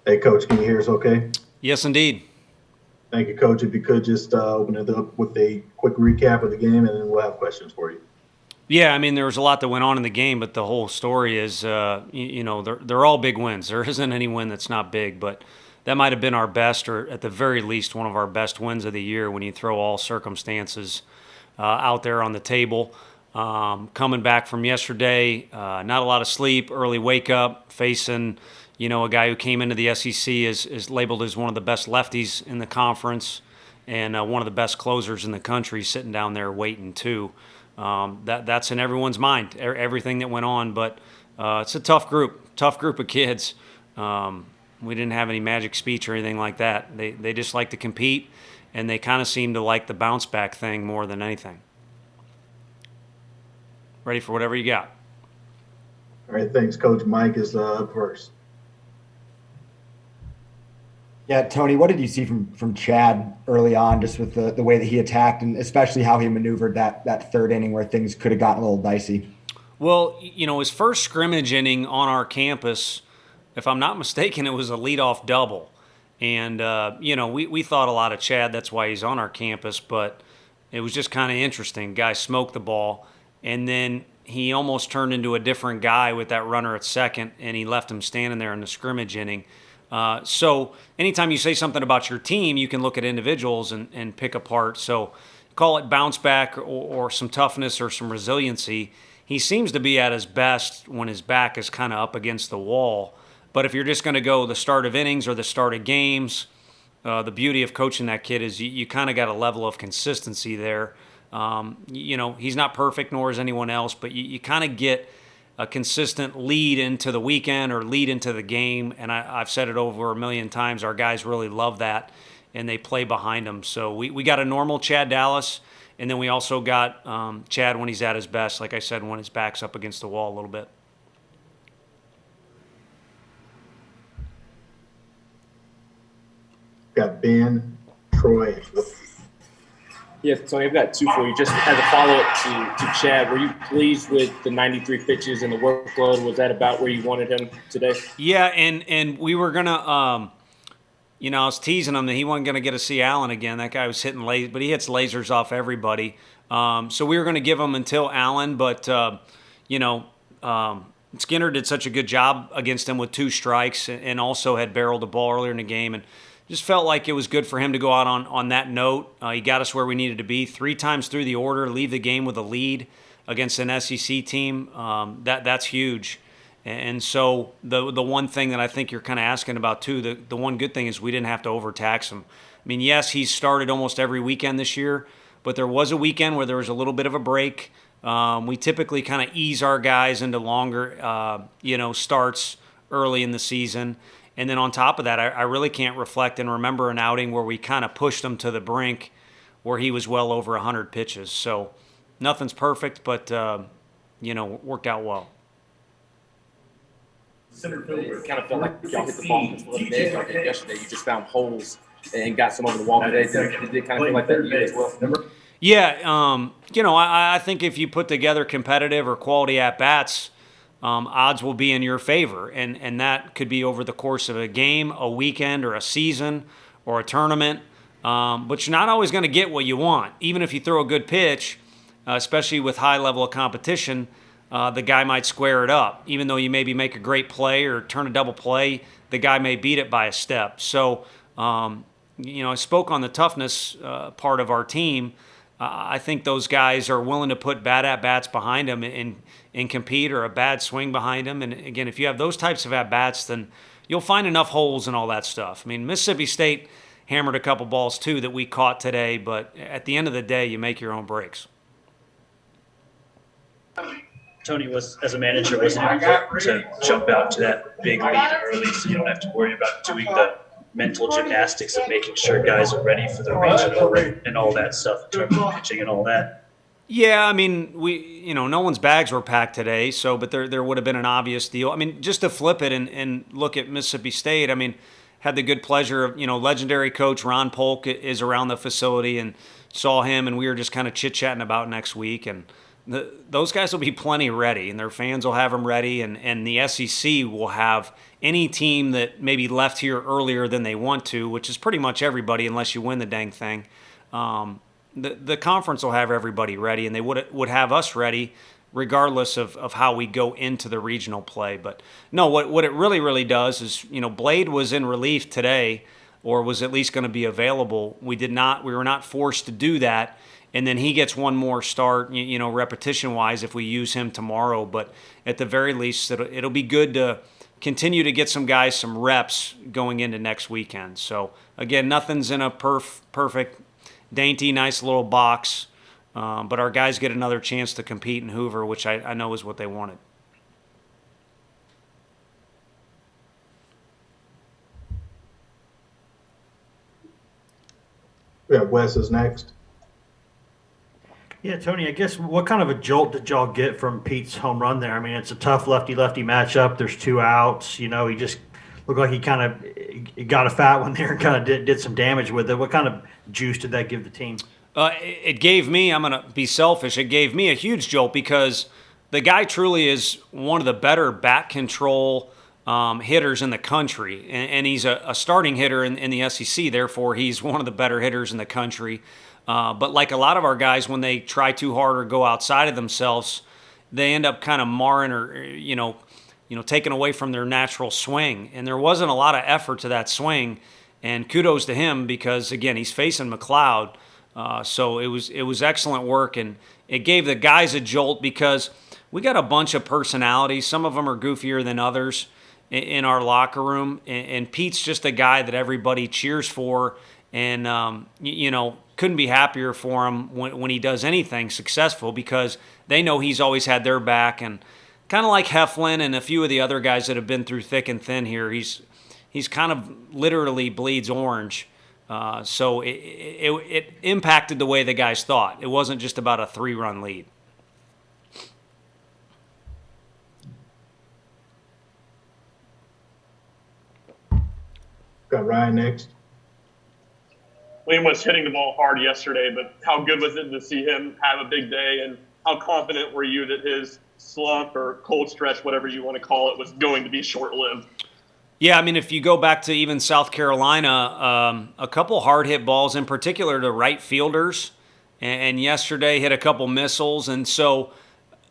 Hey, Coach, can you hear us okay? Yes, indeed. Thank you, Coach. If you could just open it up with a quick recap of the game, and then we'll have questions for you. Yeah, I mean, there was a lot that went on in the game, but the whole story is, they're all big wins. There isn't any win that's not big, but that might have been our best, or at the very least, one of our best wins of the year when you throw all circumstances out there on the table. Coming back from yesterday, not a lot of sleep, early wake up, facing, a guy who came into the SEC is labeled as one of the best lefties in the conference and one of the best closers in the country, sitting down there waiting too. That's in everyone's mind, everything that went on. But it's a tough group of kids. We didn't have any magic speech or anything like that. They just like to compete, and they kind of seem to like the bounce back thing more than anything. Ready for whatever you got. All right, thanks, Coach. Mike is up first. Yeah, Tony, what did you see from Chad early on, just with the way that he attacked, and especially how he maneuvered that third inning where things could have gotten a little dicey? Well, his first scrimmage inning on our campus, if I'm not mistaken, it was a leadoff double. And, we thought a lot of Chad. That's why he's on our campus. But it was just kind of interesting. Guy smoked the ball. And then he almost turned into a different guy with that runner at second, and he left him standing there in the scrimmage inning. So anytime you say something about your team, you can look at individuals and pick apart. So call it bounce back or some toughness or some resiliency. He seems to be at his best when his back is kind of up against the wall. But if you're just going to go the start of innings or the start of games, the beauty of coaching that kid is you kind of got a level of consistency there. He's not perfect, nor is anyone else, but you kind of get a consistent lead into the weekend or lead into the game. And I've said it over a million times. Our guys really love that, and they play behind him. So we got a normal Chad Dallas, and then we also got Chad when he's at his best, like I said, when his back's up against the wall a little bit. Got Ben, Troy. Yeah, Tony, I've got two for you. Just as a follow-up to Chad, were you pleased with the 93 pitches and the workload? Was that about where you wanted him today? Yeah, and we were going to, I was teasing him that he wasn't going to get to see Allen again. That guy was hitting lasers, but he hits lasers off everybody. So we were going to give him until Allen, but, Skinner did such a good job against him with 2 strikes and also had barreled the ball earlier in the game. And just felt like it was good for him to go out on that note. He got us where we needed to be 3 times through the order, leave the game with a lead against an SEC team. That's huge. And so the one thing that I think you're kind of asking about too, the one good thing is we didn't have to overtax him. I mean, yes, he's started almost every weekend this year, but there was a weekend where there was a little bit of a break. We typically kind of ease our guys into longer, starts early in the season. And then on top of that, I really can't reflect and remember an outing where we kind of pushed him to the brink where he was well over 100 pitches. So nothing's perfect, but, worked out well. Center field, it kind of felt like y'all hit the ball just a little bit. Like yesterday, you just found holes and got some over the wall today. Did it kind of feel like that to you as well? Yeah, I think if you put together competitive or quality at-bats, odds will be in your favor. And that could be over the course of a game, a weekend, or a season, or a tournament. But you're not always going to get what you want. Even if you throw a good pitch, especially with high level of competition, the guy might square it up. Even though you maybe make a great play or turn a double play, the guy may beat it by a step. So, I spoke on the toughness part of our team. I think those guys are willing to put bad at-bats behind them and compete, or a bad swing behind them. And again, if you have those types of at-bats, then you'll find enough holes and all that stuff. I mean, Mississippi State hammered a couple balls too that we caught today, but at the end of the day, you make your own breaks. Tony, as a manager, was it important to jump out to that big lead early so you don't have to worry about doing the mental gymnastics of making sure guys are ready for the regional and all that stuff in terms of pitching and all that? Yeah, I mean, no one's bags were packed today, but there would have been an obvious deal. I mean, just to flip it and look at Mississippi State, I mean, had the good pleasure of, legendary coach Ron Polk is around the facility and saw him, and we were just kind of chit-chatting about next week. And those guys will be plenty ready, and their fans will have them ready, and the SEC will have any team that maybe left here earlier than they want to, which is pretty much everybody unless you win the dang thing. The conference will have everybody ready, and they would have us ready regardless of how we go into the regional play. But no, what it really does is, Blade was in relief today, or was at least going to be available. We were not forced to do that. And then he gets one more start, repetition-wise, if we use him tomorrow. But at the very least, it'll be good to continue to get some guys some reps going into next weekend. So, again, nothing's in a perfect, dainty, nice little box. But our guys get another chance to compete in Hoover, which I know is what they wanted. Yeah, Wes is next. Yeah, Tony, I guess what kind of a jolt did y'all get from Pete's home run there? I mean, it's a tough lefty-lefty matchup. There's 2 outs. He just looked like he kind of got a fat one there and kind of did some damage with it. What kind of juice did that give the team? It gave me, I'm going to be selfish, it gave me a huge jolt because the guy truly is one of the better bat control hitters in the country. And he's a starting hitter in the SEC, therefore he's one of the better hitters in the country. But like a lot of our guys, when they try too hard or go outside of themselves, they end up kind of marring or, taking away from their natural swing. And there wasn't a lot of effort to that swing. And kudos to him because, again, he's facing McLeod. So it was excellent work. And it gave the guys a jolt because we got a bunch of personalities. Some of them are goofier than others in our locker room. And Pete's just a guy that everybody cheers for. And, couldn't be happier for him when he does anything successful because they know he's always had their back. And kind of like Heflin and a few of the other guys that have been through thick and thin here, he's kind of literally bleeds orange. So it impacted the way the guys thought. It wasn't just about a 3-run lead. Got Ryan next. Liam was hitting the ball hard yesterday, but how good was it to see him have a big day, and how confident were you that his slump or cold stretch, whatever you want to call it, was going to be short-lived? Yeah, I mean, if you go back to even South Carolina, a couple hard-hit balls, in particular to right fielders, and yesterday hit a couple missiles. And so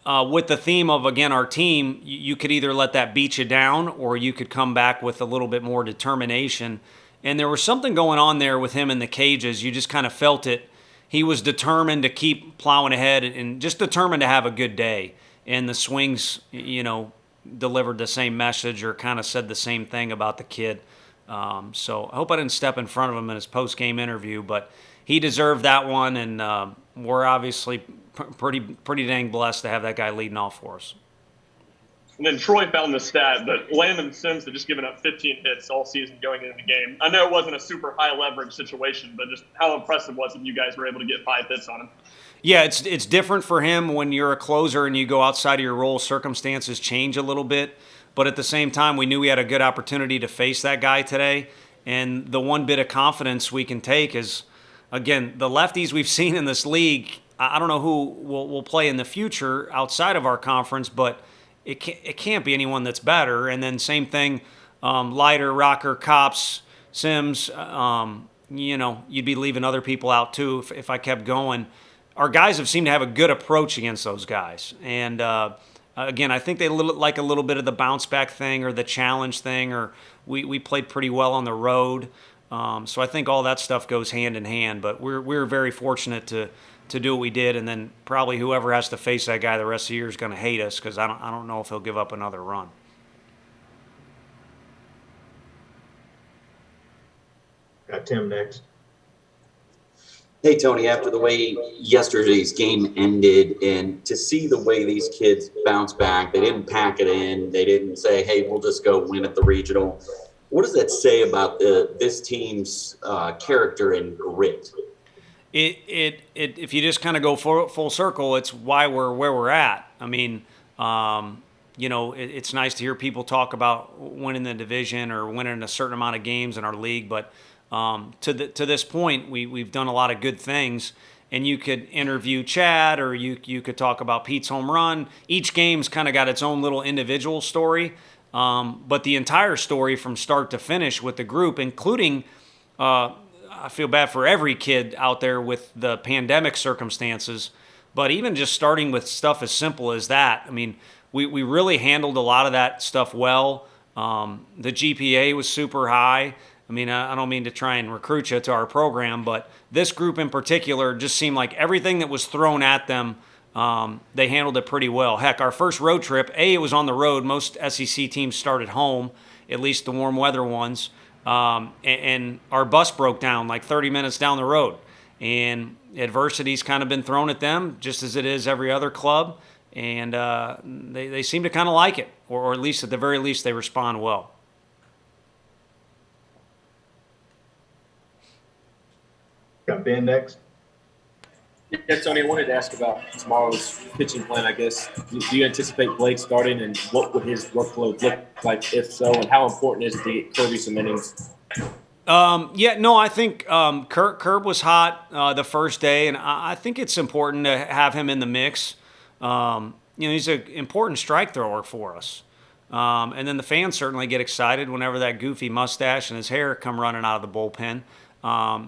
with the theme of, again, our team, you could either let that beat you down or you could come back with a little bit more determination. And there was something going on there with him in the cages. You just kind of felt it. He was determined to keep plowing ahead and just determined to have a good day. And the swings, delivered the same message or kind of said the same thing about the kid. So I hope I didn't step in front of him in his post-game interview, but he deserved that one, and we're obviously pretty dang blessed to have that guy leading off for us. And then Troy found the stat, but Landon Sims had just given up 15 hits all season going into the game. I know it wasn't a super high leverage situation, but just how impressive was it you guys were able to get 5 hits on him? Yeah, it's different for him when you're a closer and you go outside of your role. Circumstances change a little bit, but at the same time, we knew we had a good opportunity to face that guy today. And the one bit of confidence we can take is, again, the lefties we've seen in this league. I don't know who will play in the future outside of our conference, but it can't be anyone that's better. And then same thing, Leiter, Rocker, Cops, Sims. You'd be leaving other people out too if I kept going. Our guys have seemed to have a good approach against those guys. And, again, I think they like a little bit of the bounce-back thing or the challenge thing, or we played pretty well on the road. So I think all that stuff goes hand in hand. But we're very fortunate to do what we did, and then probably whoever has to face that guy the rest of the year is going to hate us because I don't know if he'll give up another run. Got Tim next. Hey, Tony, after the way yesterday's game ended and to see the way these kids bounce back, they didn't pack it in. They didn't say, hey, we'll just go win at the regional. What does that say about this team's character and grit? If you just kind of go full circle, it's why we're where we're at. I mean, it's nice to hear people talk about winning the division or winning a certain amount of games in our league, but to this point, we've done a lot of good things, and you could interview Chad, or you could talk about Pete's home run. Each game's kind of got its own little individual story, but the entire story from start to finish with the group, including I feel bad for every kid out there with the pandemic circumstances, but even just starting with stuff as simple as that. I mean, we really handled a lot of that stuff well. The GPA was super high. I mean, I don't mean to try and recruit you to our program, but this group in particular just seemed like everything that was thrown at them, they handled it pretty well. Heck, our first road trip, it was on the road. Most SEC teams start at home, at least the warm weather ones. And our bus broke down like 30 minutes down the road. And adversity's kind of been thrown at them, just as it is every other club. And they seem to kind of like it, or at least at the very least they respond well. Got Ben next. Yeah, Tony, I wanted to ask about tomorrow's pitching plan, I guess. Do you anticipate Blake starting, and what would his workload look like if so, and how important is it to get Kirby some innings? I think Curb was hot the first day, and I think it's important to have him in the mix. He's an important strike thrower for us. And then the fans certainly get excited whenever that goofy mustache and his hair come running out of the bullpen.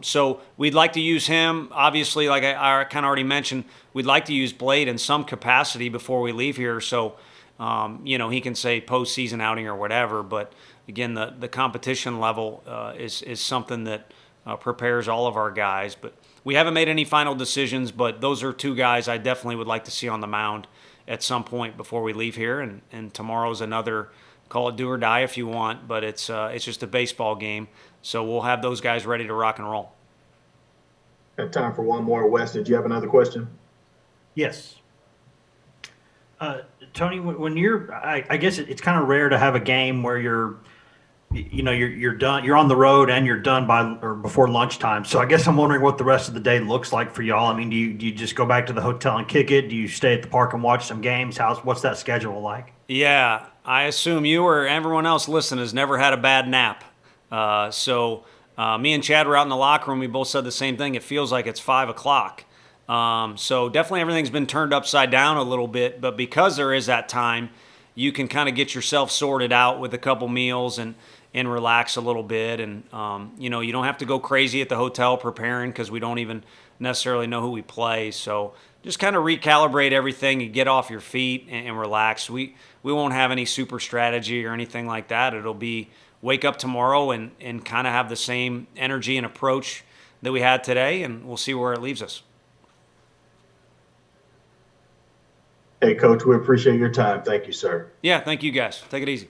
So we'd like to use him. Obviously, like I kind of already mentioned, we'd like to use Blade in some capacity before we leave here. So, he can say postseason outing or whatever. But again, the competition level is something that prepares all of our guys. But we haven't made any final decisions. But those are two guys I definitely would like to see on the mound at some point before we leave here. And tomorrow's another, call it do or die if you want, but it's just a baseball game. So we'll have those guys ready to rock and roll. Got time for one more. Wes, did you have another question? Yes. Tony, when I guess it's kind of rare to have a game where you're done, you're on the road and you're done by or before lunchtime. So I guess I'm wondering what the rest of the day looks like for y'all. I mean, do you just go back to the hotel and kick it? Do you stay at the park and watch some games? What's that schedule like? Yeah, I assume you or everyone else listening has never had a bad nap. So me and Chad were out in the locker room. We both said the same thing. It feels like it's 5 o'clock. So definitely everything's been turned upside down a little bit. But because there is that time, you can kind of get yourself sorted out with a couple meals and relax a little bit. And, you don't have to go crazy at the hotel preparing because we don't even necessarily know who we play. So just kind of recalibrate everything and get off your feet and relax. We won't have any super strategy or anything like that. It'll be wake up tomorrow and kind of have the same energy and approach that we had today, and we'll see where it leaves us. Hey, Coach, we appreciate your time. Thank you, sir. Yeah, thank you guys. Take it easy.